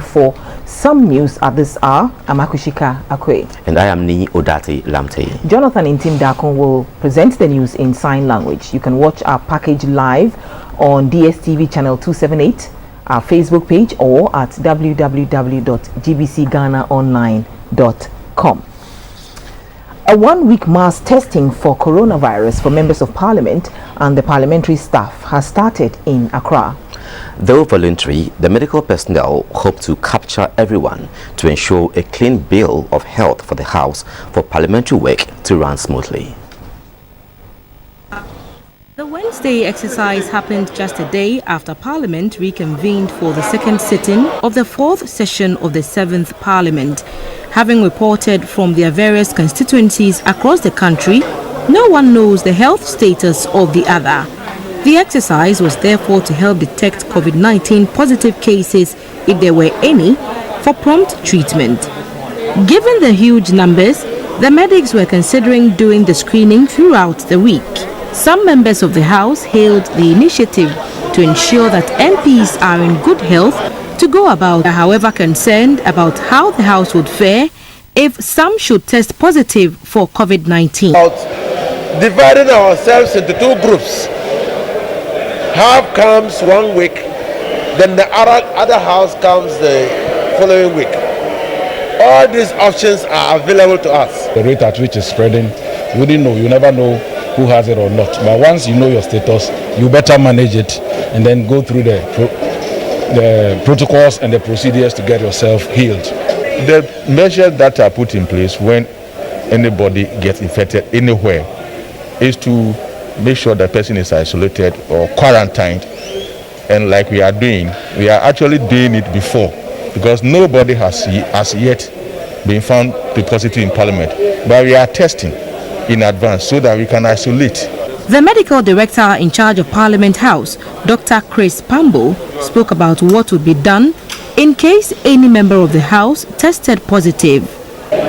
For some news at this hour, I'm Akushika Akwe. And I am Ni Odati Lamte. Jonathan Intim Dakon will present the news in sign language. You can watch our package live on DSTV channel 278, our Facebook page, or at www.gbcghanaonline.com. A one-week mass testing for coronavirus for members of parliament and the parliamentary staff has started in Accra. Though voluntary, the medical personnel hope to capture everyone to ensure a clean bill of health for the House for parliamentary work to run smoothly. The Wednesday exercise happened just a day after Parliament reconvened for the second sitting of the fourth session of the 7th Parliament. Having reported from their various constituencies across the country, no one knows the health status of the other. The exercise was therefore to help detect COVID-19 positive cases, if there were any, for prompt treatment. Given the huge numbers, the medics were considering doing the screening throughout the week. Some members of the House hailed the initiative to ensure that MPs are in good health to go about, however concerned about how the House would fare if some should test positive for COVID-19. Dividing ourselves into two groups. Half comes 1 week, then the other house comes the following week. All these options are available to us. The rate at which it's spreading, you wouldn't know, you never know who has it or not. But once you know your status, you better manage it and then go through the protocols and the procedures to get yourself healed. The measures that are put in place when anybody gets infected anywhere is to make sure the person is isolated or quarantined, and like we are actually doing it before, because nobody has yet been found to be positive in Parliament, but we are testing in advance so that we can isolate. The medical director in charge of Parliament House, Dr. Chris Pambo, spoke about what would be done in case any member of the House tested positive.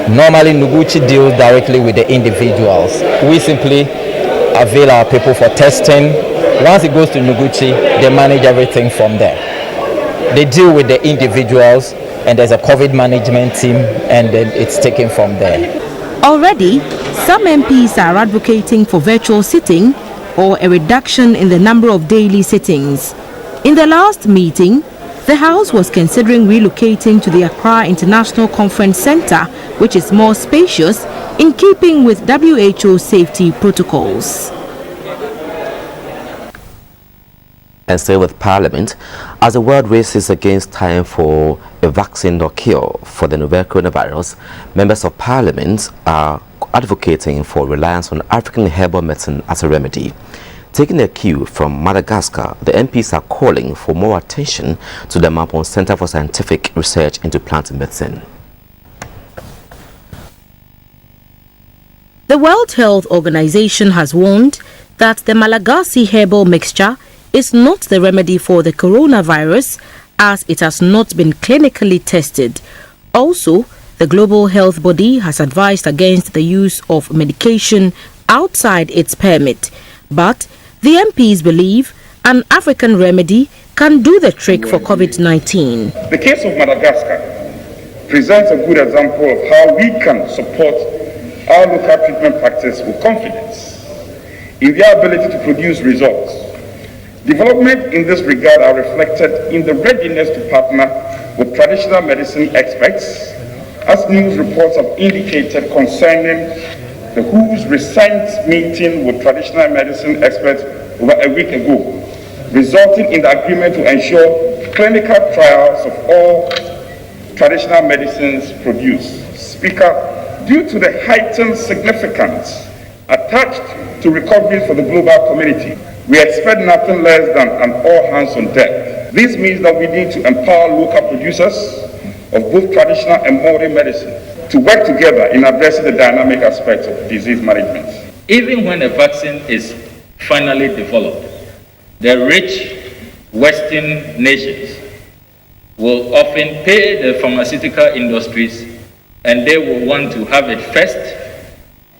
Normally, Noguchi deals directly with the individuals. We simply avail our people for testing. Once it goes to Noguchi, they manage everything from there. They deal with the individuals, and there's a COVID management team, and then it's taken from there. Already, some MPs are advocating for virtual sitting or a reduction in the number of daily sittings. In the last meeting, the House was considering relocating to the Accra International Conference Center, which is more spacious in keeping with WHO safety protocols. And stay with Parliament, as the world races against time for a vaccine or cure for the novel coronavirus, members of Parliament are advocating for reliance on African herbal medicine as a remedy. Taking a cue from Madagascar, the MPs are calling for more attention to the Mampon Center for Scientific Research into Plant Medicine. The World Health Organization has warned that the Malagasy herbal mixture is not the remedy for the coronavirus, as it has not been clinically tested. Also, the global health body has advised against the use of medication outside its permit. But the MPs believe an African remedy can do the trick for COVID-19. The case of Madagascar presents a good example of how we can support our local treatment practice with confidence in their ability to produce results. Development in this regard are reflected in the readiness to partner with traditional medicine experts, as news reports have indicated concerning the WHO's recent meeting with traditional medicine experts over a week ago, resulting in the agreement to ensure clinical trials of all traditional medicines produced. Speaker, due to the heightened significance attached to recovery for the global community, we expect nothing less than an all-hands-on-deck. This means that we need to empower local producers of both traditional and modern medicine to work together in addressing the dynamic aspects of disease management. Even when a vaccine is finally developed, the rich Western nations will often pay the pharmaceutical industries, and they will want to have it first.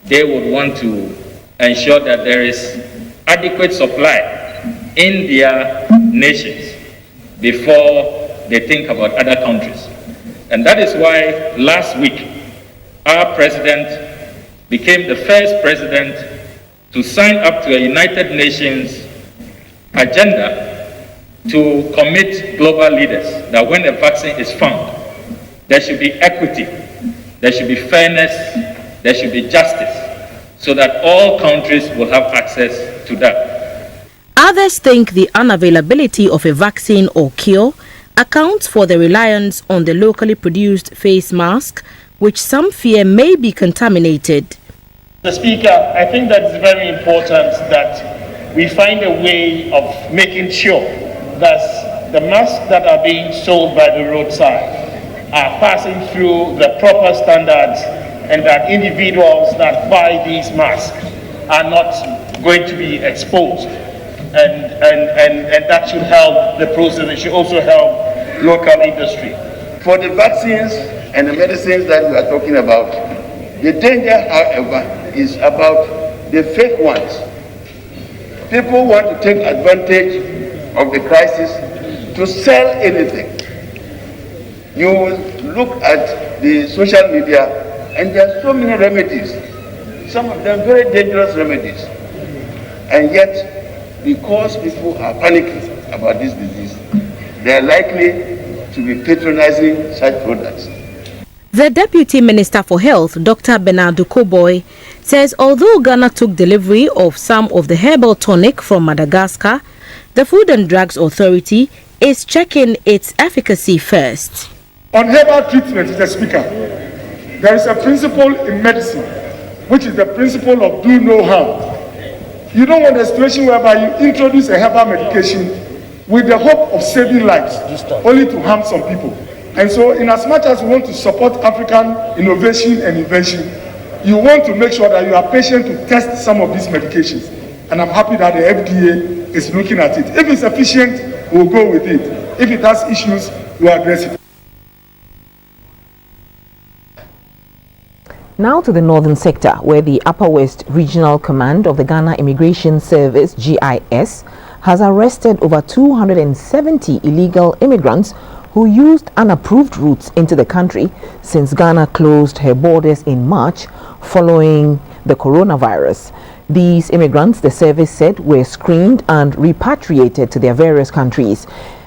They would want to ensure that there is adequate supply in their nations before they think about other countries. And that is why last week, our president became the first president to sign up to a United Nations agenda to commit global leaders that when a vaccine is found, there should be equity, there should be fairness, there should be justice, so that all countries will have access to that. Others think the unavailability of a vaccine or cure accounts for the reliance on the locally produced face mask, which some fear may be contaminated. Mr. Speaker, I think that it's very important that we find a way of making sure that the masks that are being sold by the roadside are passing through the proper standards, and that individuals that buy these masks are not going to be exposed. And that should help the process. It should also help local industry. For the vaccines and the medicines that we are talking about, the danger, however, is about the fake ones. People want to take advantage of the crisis to sell anything. You look at the social media and there are so many remedies, some of them very dangerous remedies. And yet, because people are panicking about this disease, they are likely to be patronizing such products. The Deputy Minister for Health, Dr. Bernardo Koboy, says although Ghana took delivery of some of the herbal tonic from Madagascar, the Food and Drugs Authority is checking its efficacy first. On herbal treatment, Mr. Speaker, there is a principle in medicine, which is the principle of do no harm. You don't want a situation whereby you introduce a herbal medication with the hope of saving lives, only to harm some people. And so, in as much as we want to support African innovation and invention, you want to make sure that you are patient to test some of these medications. And I'm happy that the FDA is looking at it. If it's efficient, we'll go with it. If it has issues, we'll address it. Now to the northern sector, where the Upper West Regional Command of the Ghana Immigration Service, GIS, has arrested over 270 illegal immigrants who used unapproved routes into the country since Ghana closed her borders in March following the coronavirus. These immigrants, the service said, were screened and repatriated to their various countries.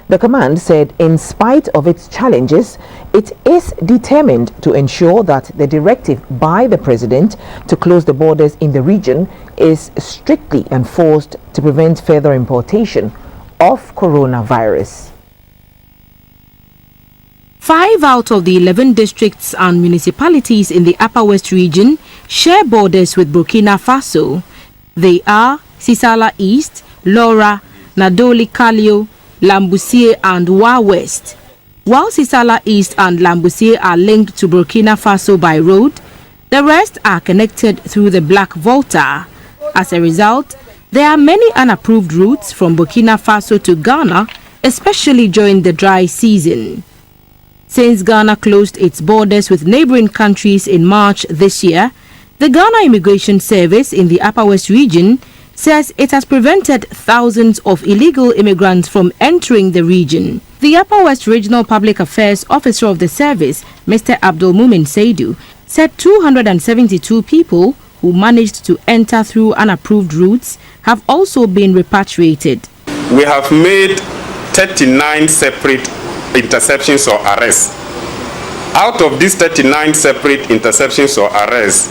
The command said in spite of its challenges, it is determined to ensure that the directive by the president to close the borders in the region is strictly enforced to prevent further importation of coronavirus. 5 out of the 11 districts and municipalities in the Upper West region share borders with Burkina Faso. They are Sisala East, Lora, Nadoli Kalio, Lambousier and Wa West. While Sisala East and Lambousier are linked to Burkina Faso by road, the rest are connected through the Black Volta. As a result, there are many unapproved routes from Burkina Faso to Ghana, especially during the dry season. Since Ghana closed its borders with neighboring countries in March this year, the Ghana Immigration Service in the Upper West region says it has prevented thousands of illegal immigrants from entering the region. The Upper West Regional Public Affairs Officer of the service, Mr. Abdul Mumin Saidu, said 272 people who managed to enter through unapproved routes have also been repatriated. We have made 39 separate interceptions or arrests. Out of these 39 separate interceptions or arrests,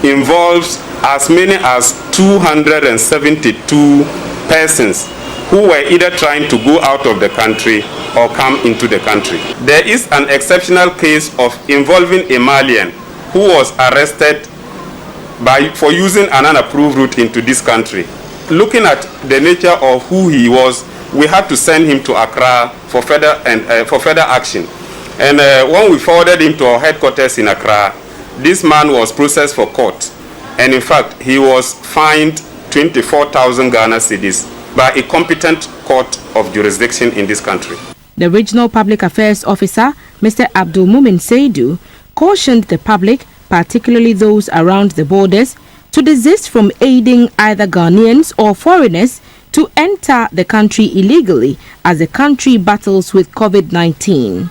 involves as many as 272 persons who were either trying to go out of the country or come into the country. There is an exceptional case of involving a Malian who was arrested for using an unapproved route into this country. Looking at the nature of who he was, we had to send him to Accra for further action. And when we forwarded him to our headquarters in Accra, this man was processed for court. And in fact, he was fined 24,000 Ghana cedis by a competent court of jurisdiction in this country. The Regional Public Affairs Officer, Mr. Abdul Mumin Saidu, cautioned the public, particularly those around the borders, to desist from aiding either Ghanaians or foreigners to enter the country illegally as the country battles with COVID-19.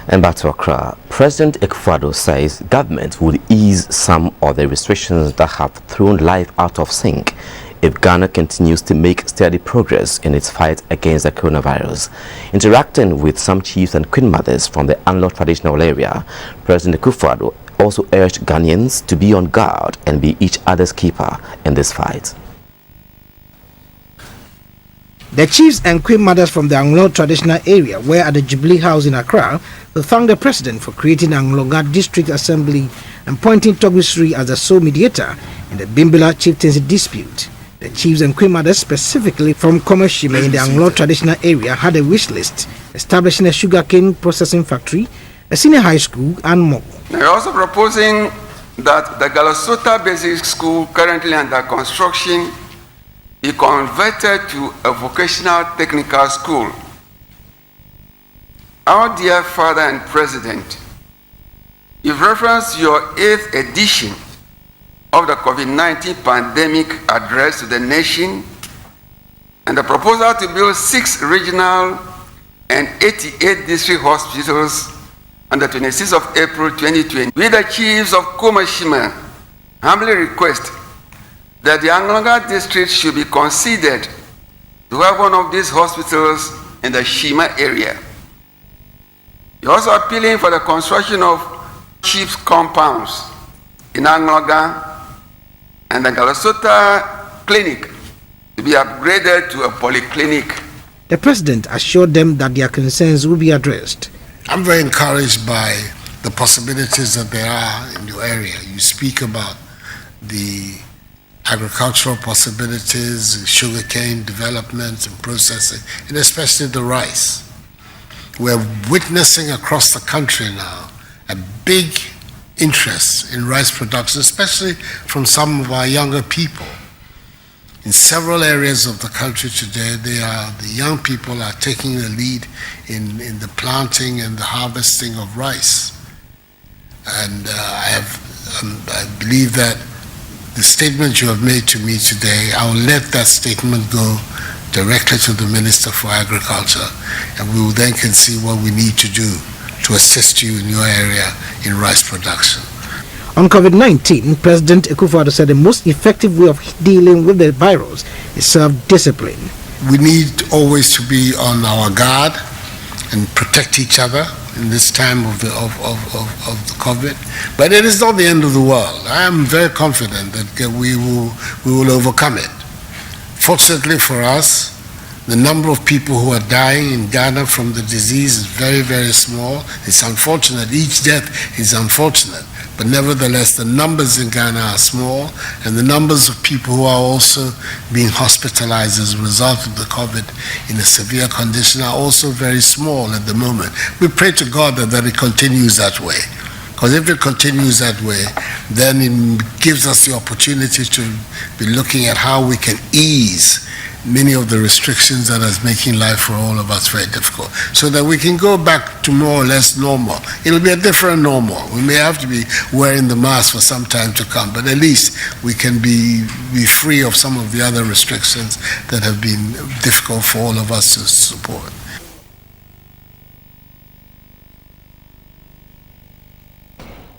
And back to Accra, President Akufo-Addo says government would ease some of the restrictions that have thrown life out of sync if Ghana continues to make steady progress in its fight against the coronavirus. Interacting with some chiefs and queen mothers from the Anglo traditional area, President Akufo-Addo also urged Ghanaians to be on guard and be each other's keeper in this fight. The chiefs and queen mothers from the Anglo traditional area were at the Jubilee House in Accra to thank the president for creating Angloga District Assembly and pointing Togusri as the sole mediator in the Bimbila chieftaincy dispute. The chiefs and queen mothers, specifically from Komashima in the Anglo traditional area, had a wish list establishing a sugarcane processing factory, a senior high school, and more. We are also proposing that the Galasota Basic School, currently under construction, be converted to a vocational technical school. Our dear Father and President, you've referenced your 8th edition of the COVID-19 pandemic address to the nation and the proposal to build 6 regional and 88 district hospitals on the 26th of April 2020. We, the chiefs of Komashima, humbly request that the Angloga district should be considered to have one of these hospitals in the Shima area. You're also appealing for the construction of chiefs compounds in Angloga and the Galasota Clinic to be upgraded to a polyclinic. The president assured them that their concerns will be addressed. I'm very encouraged by the possibilities that there are in your area. You speak about the agricultural possibilities, sugarcane development and processing, and especially the rice. We're witnessing across the country now a big interest in rice production, especially from some of our younger people. In several areas of the country today, the young people are taking the lead in the planting and the harvesting of rice. And I believe that the statement you have made to me today, I will let that statement go directly to the Minister for Agriculture, and we will then can see what we need to do to assist you in your area in rice production. On COVID-19, President Akufo-Addo said the most effective way of dealing with the virus is self-discipline. We need always to be on our guard and protect each other in this time of the COVID. But it is not the end of the world. I am very confident that we will overcome it. Fortunately for us, the number of people who are dying in Ghana from the disease is very, very small. It's unfortunate. Each death is unfortunate. But nevertheless, the numbers in Ghana are small, and the numbers of people who are also being hospitalized as a result of the COVID in a severe condition are also very small at the moment. We pray to God that it continues that way. Because if it continues that way, then it gives us the opportunity to be looking at how we can ease many of the restrictions that is making life for all of us very difficult, so that we can go back to more or less normal. It'll be a different normal. We may have to be wearing the mask for some time to come, but at least we can be free of some of the other restrictions that have been difficult for all of us to support.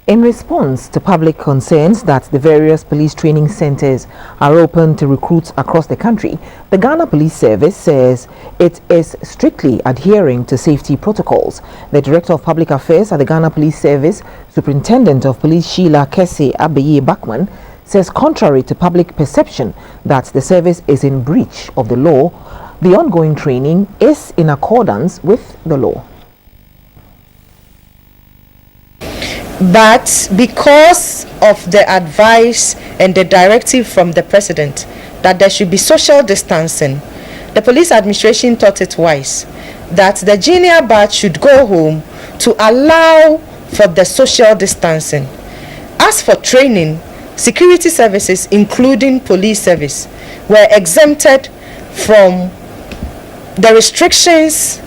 In response to public concerns that the various police training centers are open to recruits across the country, the Ghana Police Service says it is strictly adhering to safety protocols. The Director of Public Affairs at the Ghana Police Service, Superintendent of Police Sheila Kese Abeye Bakman, says contrary to public perception that the service is in breach of the law, the ongoing training is in accordance with the law. But because of the advice and the directive from the president that there should be social distancing, the police administration thought it wise that the junior batch should go home to allow for the social distancing. As for training, security services, including police service, were exempted from the restrictions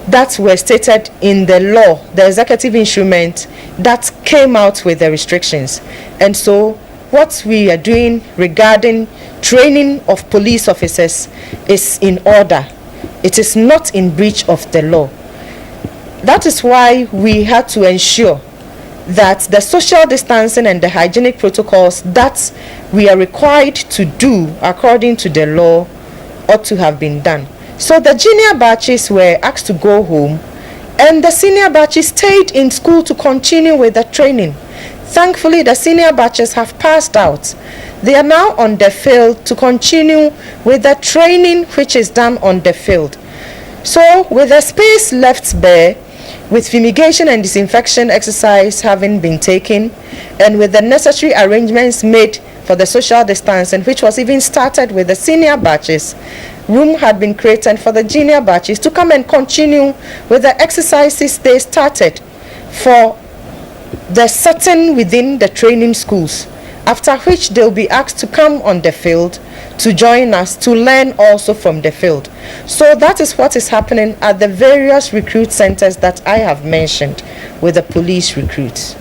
that were stated in the law, the executive instrument that came out with the restrictions. And so what we are doing regarding training of police officers is in order. It is not in breach of the law. That is why we had to ensure that the social distancing and the hygienic protocols that we are required to do according to the law ought to have been done. So the junior batches were asked to go home, and the senior batches stayed in school to continue with the training. Thankfully, the senior batches have passed out. They are now on the field to continue with the training which is done on the field. So with the space left bare, with fumigation and disinfection exercise having been taken, and with the necessary arrangements made for the social distancing, which was even started with the senior batches, room had been created for the junior batches to come and continue with the exercises they started for the setting within the training schools, after which they'll be asked to come on the field to join us to learn also from the field. So that is what is happening at the various recruit centers that I have mentioned with the police recruits.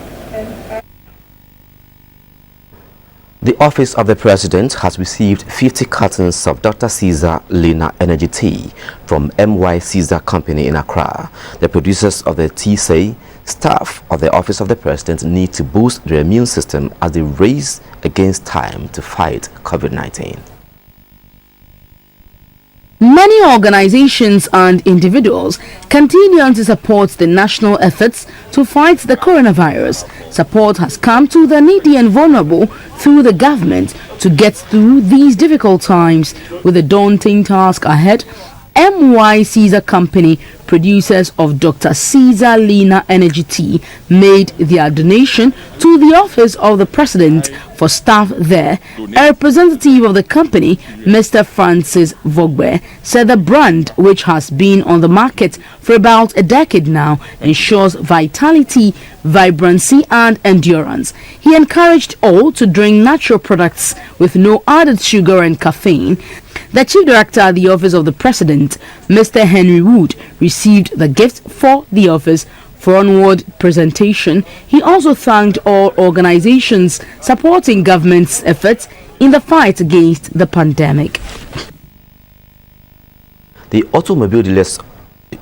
The Office of the President has received 50 cartons of Dr. Caesar Lina Energy Tea from MY Caesar Company in Accra. The producers of the tea say staff of the Office of the President need to boost their immune system as they race against time to fight COVID-19. Many organizations and individuals continue to support the national efforts to fight the coronavirus. Support has come to the needy and vulnerable through the government to get through these difficult times. With a daunting task ahead, MY Caesar Company, producers of Dr. Caesar Lina Energy Tea, made their donation to the Office of the President for staff there. A representative of the company, Mr. Francis Vogbe, said the brand, which has been on the market for about a decade now, ensures vitality, vibrancy and endurance. He encouraged all to drink natural products with no added sugar and caffeine. The Chief Director at the Office of the President, Mr. Henry Wood, received the gift for the office for onward presentation. He also thanked all organizations supporting government's efforts in the fight against the pandemic. The Automobile Dealers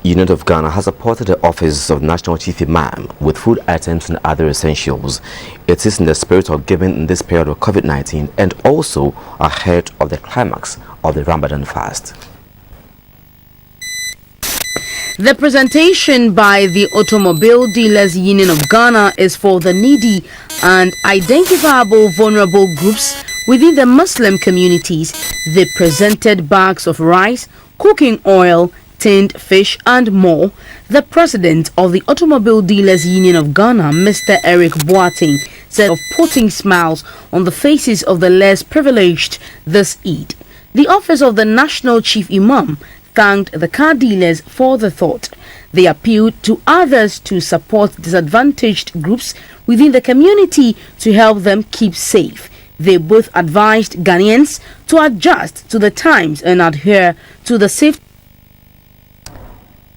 Union of Ghana has supported the Office of National Chief Imam with food items and other essentials. It is in the spirit of giving in this period of COVID-19 and also ahead of the climax of the Ramadan fast. The presentation by the Automobile Dealers Union of Ghana is for the needy and identifiable vulnerable groups within the Muslim communities. They presented bags of rice, cooking oil, tinned fish and more. The president of the Automobile Dealers Union of Ghana, Mr. Eric Boateng, said of putting smiles on the faces of the less privileged this Eid. The Office of the National Chief Imam thanked the car dealers for the thought. They appealed to others to support disadvantaged groups within the community to help them keep safe. They both advised Ghanaians to adjust to the times and adhere to the safety.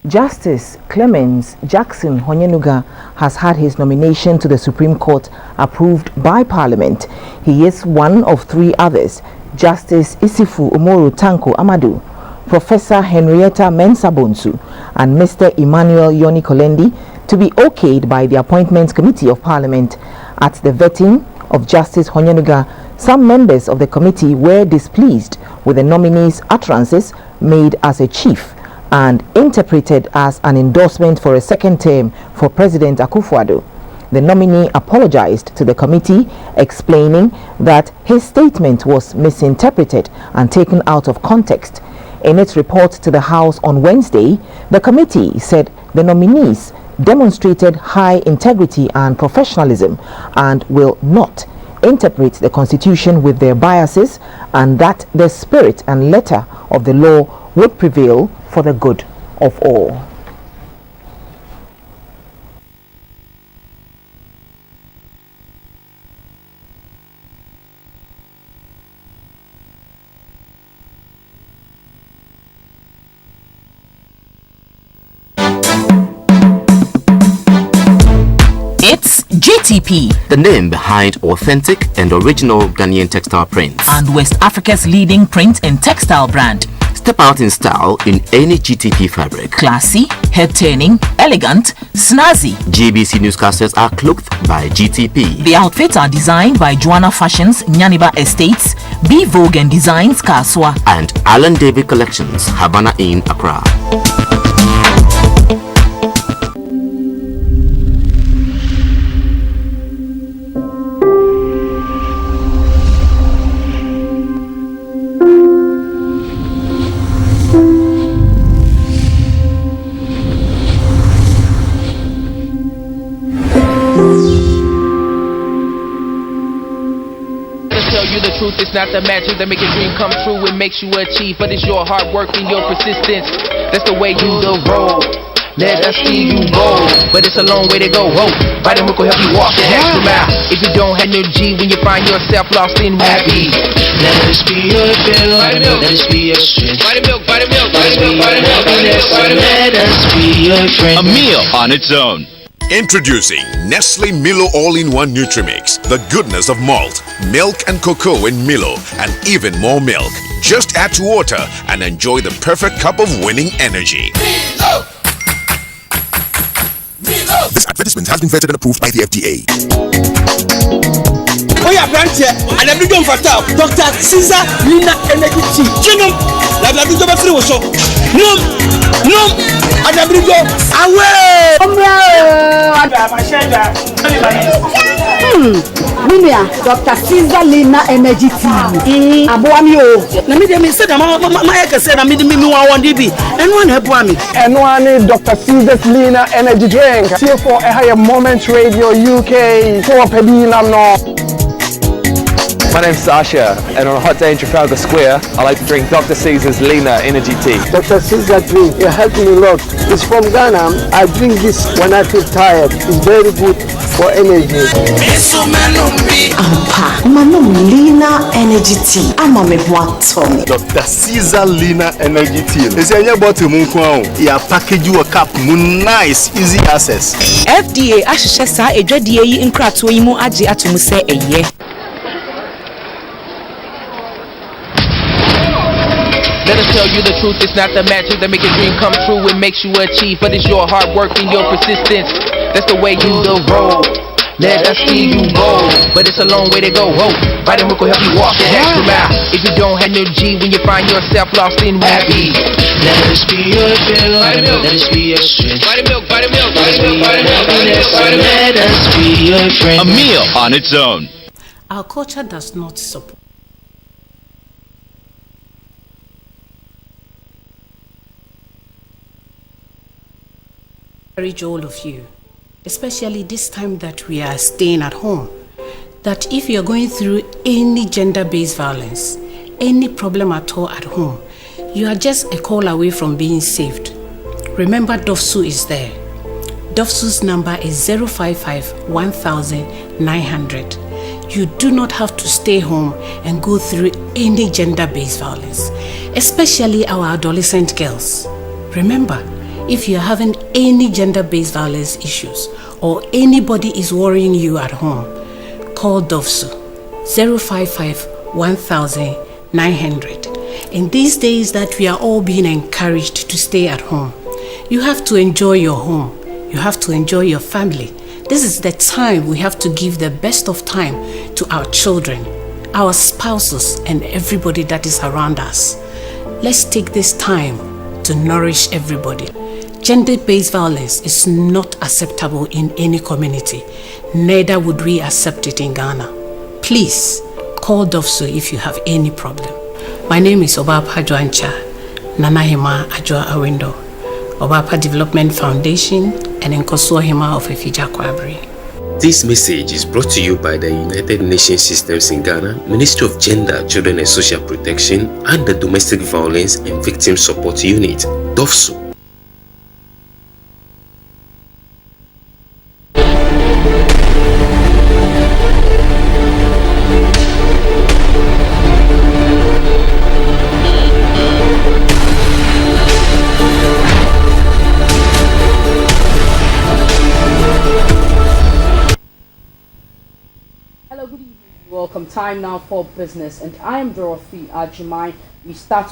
Justice Clemens Jackson Honyenuga has had his nomination to the Supreme Court approved by Parliament. He is one of three others, Justice Isifu Umoru Tanko Amadu, Professor Henrietta Mensah Bonsu, and Mr. Emmanuel Yoni Kolendi, to be okayed by the Appointments Committee of Parliament. At the vetting of Justice Honyenuga, some members of the committee were displeased with the nominee's utterances made as a chief and interpreted as an endorsement for a second term for President Akufo-Addo. The nominee apologized to the committee, explaining that his statement was misinterpreted and taken out of context. In its report to the House on Wednesday, the committee said the nominees demonstrated high integrity and professionalism and will not interpret the Constitution with their biases, and that the spirit and letter of the law would prevail for the good of all. It's GTV. GTP, the name behind authentic and original Ghanaian textile prints, and West Africa's leading print and textile brand. Step out in style in any GTP fabric. Classy, head-turning, elegant, snazzy. GBC newscasters are clothed by GTP. The outfits are designed by Joanna Fashions, Nyaniba Estates, B Vogue and Designs, Kaswa, and Alan David Collections, Havana in Accra. It's not the magic that make a dream come true. It makes you achieve, but it's your hard work and your persistence. That's the way you the road. Let us see you go, but it's a long way to go. Whoa, Vitamin will help you walk the extra mile. If you don't have energy when you find yourself lost in happy, let us be your fill. Let us be your strength. Vitamin, let us be your friend. A meal on its own. Introducing Nestle Milo All-in-One Nutrimix. The goodness of malt, milk and cocoa in Milo, and even more milk. Just add to water and enjoy the perfect cup of winning energy. Milo! Milo! This advertisement has been vetted and approved by the FDA. Oh yeah, branch here. And I'm doing for top. Dr. Caesar Lina Energy Tea. Chinum. I'm doing for free show. No. And I'm doing away. Minia, Dr. Caesar Lina Energy Tea. Abuamio. Na me dem say na my say na me one DB. And one help me. And one Dr. Caesar Lina Energy Drink. Here for a higher moment radio UK. For Pedinam no. My name's Sasha, and on a hot day in Trafalgar Square, I like to drink Dr. Caesar's Lina Energy Tea. Dr. Caesar drink, it helps me a lot. It's from Ghana. I drink this when I feel tired. It's very good for energy. Lina Energy Tea. Dr. Caesar Lina Energy Tea. It's a bottle you package you a cup nice, easy access. FDA ashishesa edwadiye in krato yimu aji atumuse eye. Let us tell you the truth, it's not the magic that make a dream come true. It makes you achieve, but it's your hard work and your persistence. That's the way you the road. Let us see you go, but it's a long way to go. Whoa, Vitamin will help you walk the extra mile. If you don't have energy when you find yourself lost in happy, let us be your fill. Let us be your strength. Vitamin. Let us be your friend. A meal on its own. Our culture does not support. I encourage all of you, especially this time that we are staying at home, that if you are going through any gender-based violence, any problem at all at home, you are just a call away from being saved. Remember, DOFSU is there. DOFSU's number is 055 1900. You do not have to stay home and go through any gender-based violence, especially our adolescent girls. Remember, if you're having any gender-based violence issues or anybody is worrying you at home, call DOFSU 055 1900. In these days that we are all being encouraged to stay at home, you have to enjoy your home. You have to enjoy your family. This is the time we have to give the best of time to our children, our spouses, and everybody that is around us. Let's take this time to nourish everybody. Gender-based violence is not acceptable in any community. Neither would we accept it in Ghana. Please call DOFSU if you have any problem. My name is Obapa Joancha, Nana Hima Ajwa Awindo, Obapa Development Foundation, and Nkosuo Hima of Efija Kwabri. This message is brought to you by the United Nations Systems in Ghana, Ministry of Gender, Children and Social Protection, and the Domestic Violence and Victim Support Unit, DOFSU. time now for business, and I am Dorothy Ajimai. We start